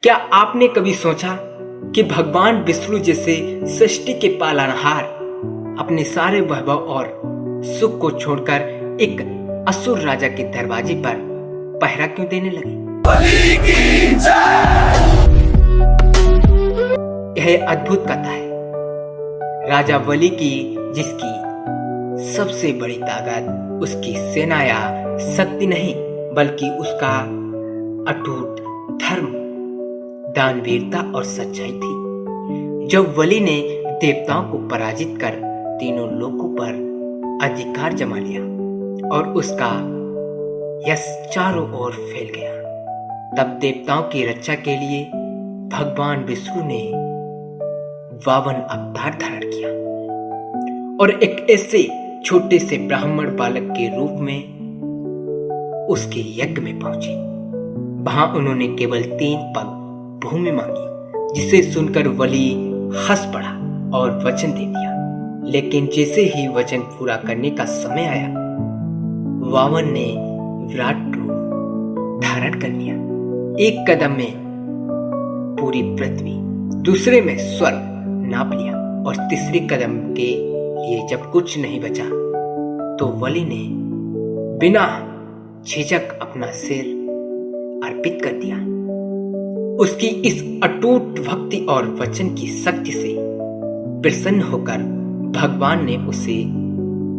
क्या आपने कभी सोचा कि भगवान विष्णु जैसे सृष्टि के पालनहार अपने सारे वैभव और सुख को छोड़कर एक असुर राजा के दरवाजे पर पहरा क्यों देने लगे? यह अद्भुत कथा है राजा बलि की, जिसकी सबसे बड़ी ताकत उसकी सेना या शक्ति नहीं बल्कि उसका अटूट धर्म, दानवीरता और सच्चाई थी। जब बलि ने देवताओं को पराजित कर तीनों लोकों पर अधिकार जमा लिया और उसका यश चारों ओर फैल गया, तब देवताओं की रक्षा के लिए भगवान विष्णु ने वामन अवतार धारण किया और एक ऐसे छोटे से ब्राह्मण बालक के रूप में उसके यज्ञ में पहुंचे। वहां उन्होंने केवल 3 पग भूमि मांगी, जिसे सुनकर बलि हंस पड़ा और वचन दे दिया। लेकिन जैसे ही वचन पूरा करने का समय आया, वामन ने विराट रूप धारण कर लिया। एक कदम में पूरी पृथ्वी, दूसरे में स्वर्ग नाप लिया और तीसरे कदम के लिए जब कुछ नहीं बचा तो बलि ने बिना झिझक अपना सिर अर्पित कर दिया। उसकी इस अटूट भक्ति और वचन की शक्ति से प्रसन्न होकर भगवान ने उसे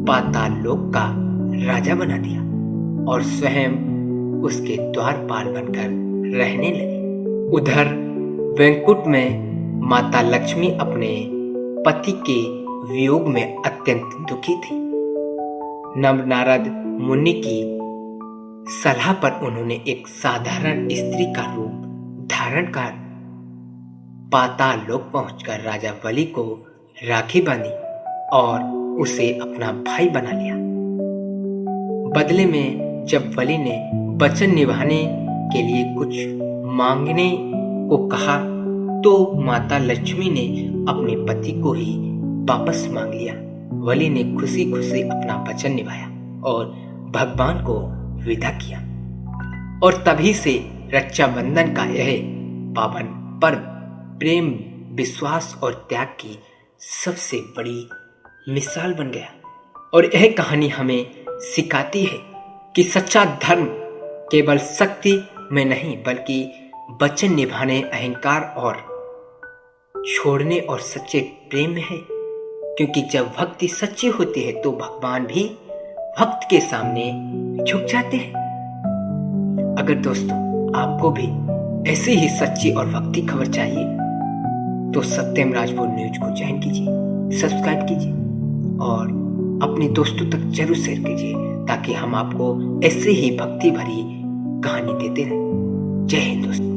पाताल लोक का राजा बना दिया और स्वयं उसके द्वारपाल बनकर रहने लगे। उधर वैकुंठ में माता लक्ष्मी अपने पति के वियोग में अत्यंत दुखी थी। नवनारद मुनि की सलाह पर उन्होंने एक साधारण स्त्री का रूप धारण कर पाताल लोक पहुंचकर राजा बलि को राखी बांधी और उसे अपना भाई बना लिया। बदले में जब बलि ने वचन निभाने के लिए कुछ मांगने को कहा तो माता लक्ष्मी ने अपने पति को ही वापस मांग लिया। बलि ने खुशी खुशी अपना वचन निभाया और भगवान को विदा किया और तभी से रक्षाबंधन का यह पावन पर्व प्रेम, विश्वास और त्याग की सबसे बड़ी मिसाल बन गया। और यह कहानी हमें सिखाती है कि सच्चा धर्म केवल शक्ति में नहीं बल्कि वचन निभाने, अहंकार और छोड़ने और सच्चे प्रेम में है। क्योंकि जब भक्ति सच्ची होती है तो भगवान भी भक्त के सामने झुक जाते हैं। अगर दोस्तों आपको भी ऐसी ही सच्ची और भक्ति खबर चाहिए तो सत्यम राजपुर न्यूज को ज्वाइन कीजिए, सब्सक्राइब कीजिए और अपने दोस्तों तक जरूर शेयर कीजिए ताकि हम आपको ऐसे ही भक्ति भरी कहानी देते रहें। जय हिंद दोस्तों।